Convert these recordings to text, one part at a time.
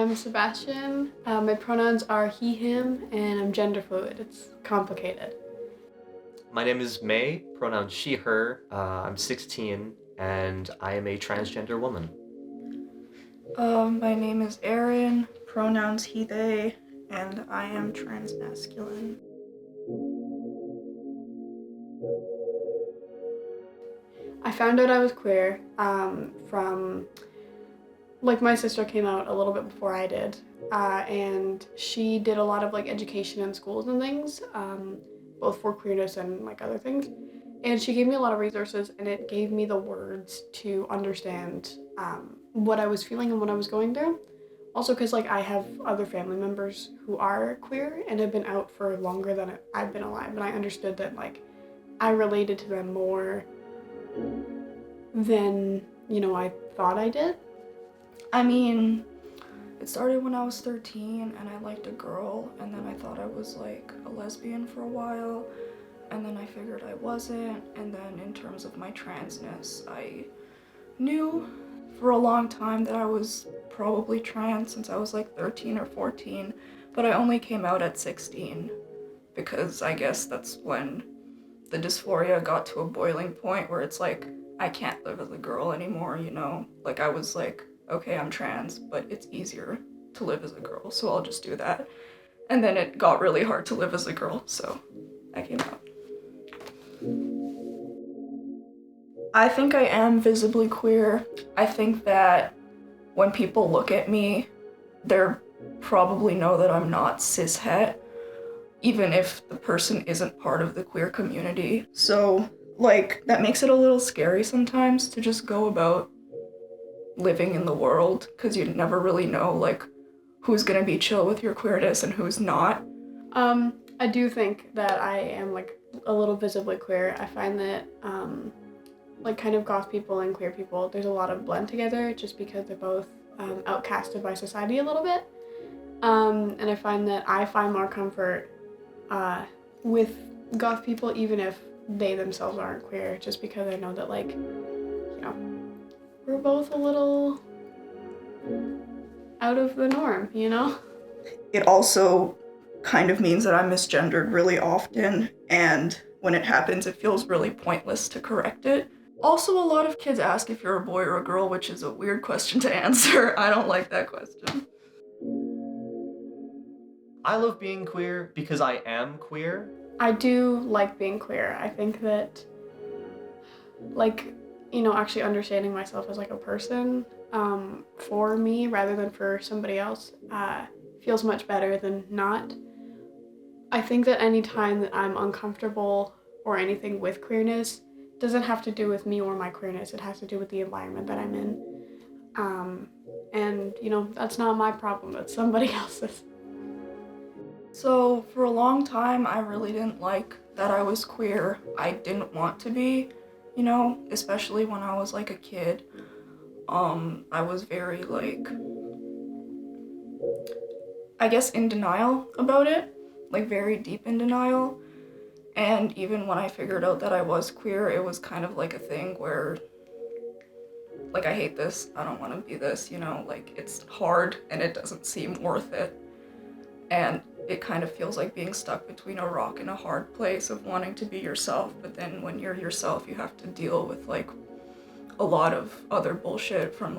I'm Sebastian. My pronouns are he, him, and I'm gender fluid. It's complicated. My name is May, pronouns she, her. I'm 16, and I am a transgender woman. My name is Erran, pronouns he, they, and I am transmasculine. I found out I was queer from, my sister came out a little bit before I did, and she did a lot of education in schools and things, both for queerness and other things. And she gave me a lot of resources, and it gave me the words to understand what I was feeling and what I was going through. Also because I have other family members who are queer and have been out for longer than I've been alive, and I understood that I related to them more than, I thought I did. I mean, it started when I was 13 and I liked a girl, and then I thought I was a lesbian for a while, and then I figured I wasn't, and then in terms of my transness, I knew for a long time that I was probably trans since I was 13 or 14, but I only came out at 16 because I guess that's when the dysphoria got to a boiling point where it's I can't live as a girl anymore, I was okay, I'm trans, but it's easier to live as a girl, so I'll just do that. And then it got really hard to live as a girl, so I came out. I think I am visibly queer. I think that when people look at me, they're probably know that I'm not cishet, even if the person isn't part of the queer community. So, that makes it a little scary sometimes to just go about living in the world, because you never really know, who's gonna be chill with your queerness and who's not. I do think that I am, a little visibly queer. I find that, kind of goth people and queer people, there's a lot of blend together just because they're both outcasted by society a little bit. And I find that I find more comfort with goth people, even if they themselves aren't queer, just because I know that, we're both a little out of the norm, It also kind of means that I'm misgendered really often, and when it happens, it feels really pointless to correct it. Also, a lot of kids ask if you're a boy or a girl, which is a weird question to answer. I don't like that question. I love being queer because I am queer. I do like being queer. I think that, actually understanding myself as a person for me rather than for somebody else feels much better than not. I think that any time that I'm uncomfortable or anything with queerness doesn't have to do with me or my queerness. It has to do with the environment that I'm in. And, that's not my problem. That's somebody else's. So, for a long time, I really didn't like that I was queer. I didn't want to be, especially when I was a kid. I was very I guess in denial about it, very deep in denial. And even when I figured out that I was queer, it was kind of a thing where I hate this, I don't want to be this, it's hard and it doesn't seem worth it. And it kind of feels like being stuck between a rock and a hard place of wanting to be yourself, but then when you're yourself, you have to deal with a lot of other bullshit from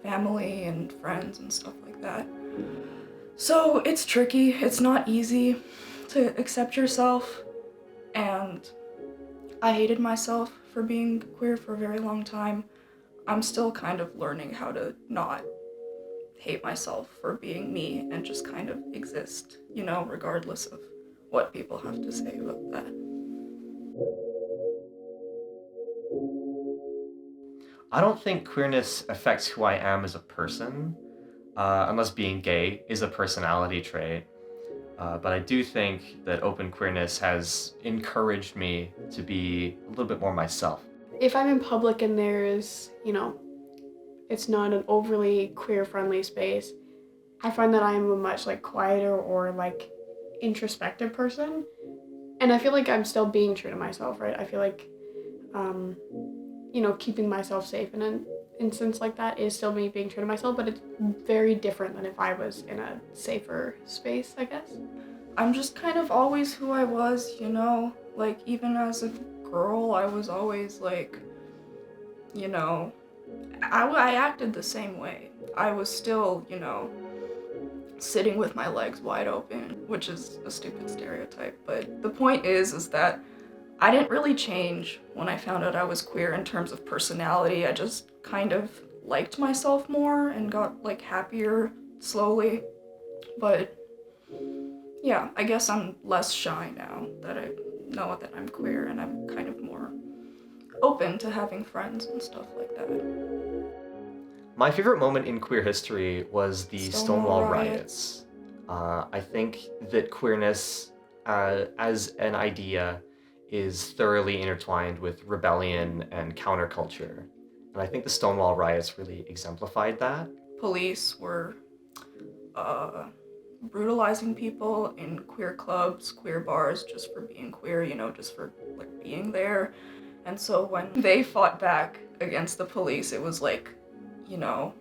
family and friends and stuff like that. So it's tricky, it's not easy to accept yourself, and I hated myself for being queer for a very long time. I'm still kind of learning how to not hate myself for being me and just kind of exist, regardless of what people have to say about that. I don't think queerness affects who I am as a person, unless being gay is a personality trait. But I do think that open queerness has encouraged me to be a little bit more myself. If I'm in public and there's, it's not an overly queer-friendly space, I find that I'm a much quieter or introspective person. And I feel like I'm still being true to myself, right? I feel like, keeping myself safe in instance like that is still me being true to myself, but it's very different than if I was in a safer space, I guess. I'm just kind of always who I was, you know? Like, even as a girl, I was always like, you know, I acted the same way. I was still, you know, sitting with my legs wide open, which is a stupid stereotype, but the point is that I didn't really change when I found out I was queer in terms of personality. I just kind of liked myself more and got like happier slowly. But yeah, I guess I'm less shy now that I know that I'm queer, and I'm kind of more open to having friends and stuff like that. My favorite moment in queer history was the Stonewall riots. riots. I think that queerness as an idea is thoroughly intertwined with rebellion and counterculture. And I think the Stonewall riots really exemplified that. Police were brutalizing people in queer clubs, queer bars, just for being queer, you know, just for like being there. And so when they fought back against the police, it was like, you know,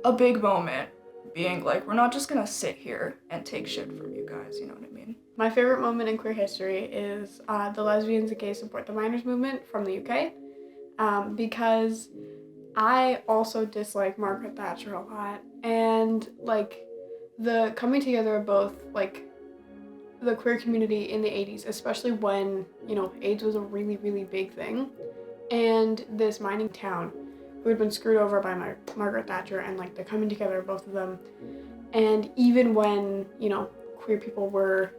a big moment, being like, we're not just gonna sit here and take shit from you guys, you know what I mean? My favorite moment in queer history is the Lesbians and Gays Support the Minors movement from the UK, because I also dislike Margaret Thatcher a lot, and like the coming together of both like the queer community in the 80s, especially when, you know, AIDS was a really, really big thing, and this mining town who had been screwed over by Margaret Thatcher, and like the coming together of both of them. And even when, you know, queer people were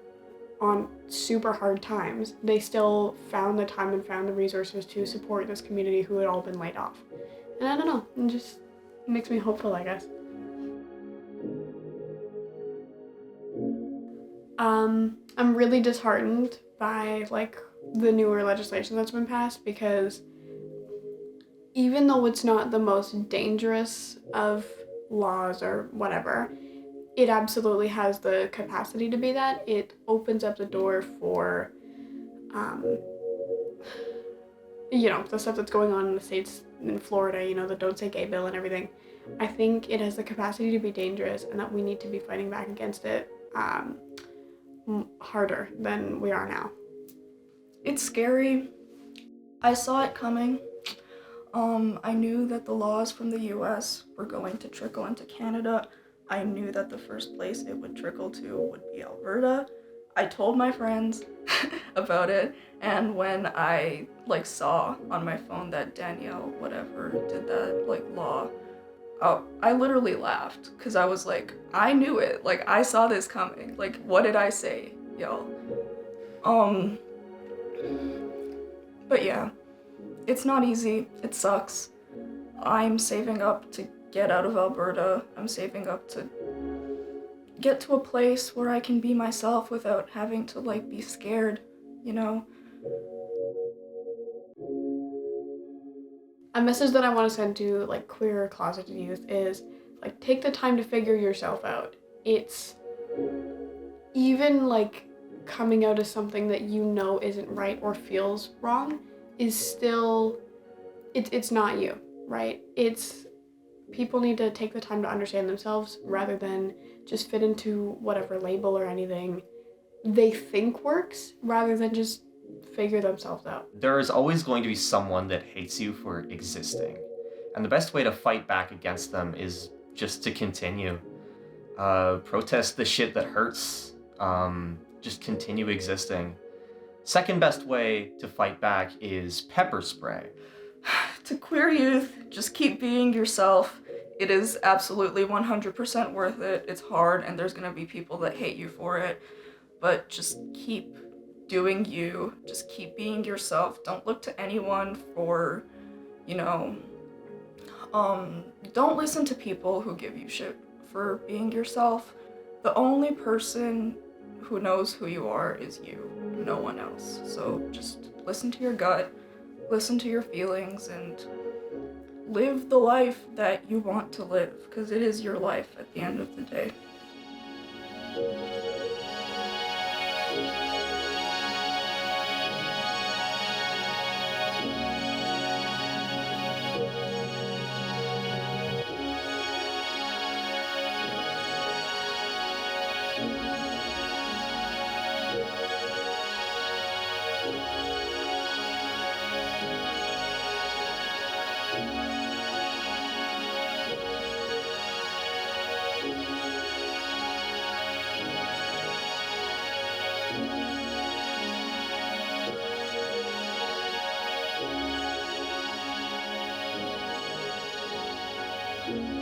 on super hard times, they still found the time and found the resources to support this community who had all been laid off. And I don't know, it just makes me hopeful, I guess. I'm really disheartened by like the newer legislation that's been passed, because even though it's not the most dangerous of laws or whatever, it absolutely has the capacity to be that. It opens up the door for, you know, the stuff that's going on in the states in Florida, you know, the Don't Say Gay bill and everything. I think it has the capacity to be dangerous, and that we need to be fighting back against it harder than we are now. It's scary. I saw it coming. I knew that the laws from the US were going to trickle into Canada. I knew that the first place it would trickle to would be Alberta. I told my friends about it, and when I like saw on my phone that Danielle whatever did that like law, I literally laughed, because I was like, I knew it. Like, I saw this coming. Like, what did I say, y'all? But yeah, it's not easy. It sucks. I'm saving up to get out of Alberta. I'm saving up to get to a place where I can be myself without having to, like, be scared, you know? A message that I want to send to like queer closeted youth is like, take the time to figure yourself out. It's even like coming out as something that you know isn't right or feels wrong is still, it's not you, right? It's, people need to take the time to understand themselves rather than just fit into whatever label or anything they think works, rather than just figure themselves out. There is always going to be someone that hates you for existing. And the best way to fight back against them is just to continue. Protest the shit that hurts. Just continue existing. Second best way to fight back is pepper spray. To queer youth, just keep being yourself. It is absolutely 100% worth it. It's hard, and there's gonna be people that hate you for it. But just keep doing you. Just keep being yourself. Don't look to anyone for, you know, don't listen to people who give you shit for being yourself. The only person who knows who you are is you, no one else. So just listen to your gut, listen to your feelings, and live the life that you want to live, because it is your life at the end of the day. you.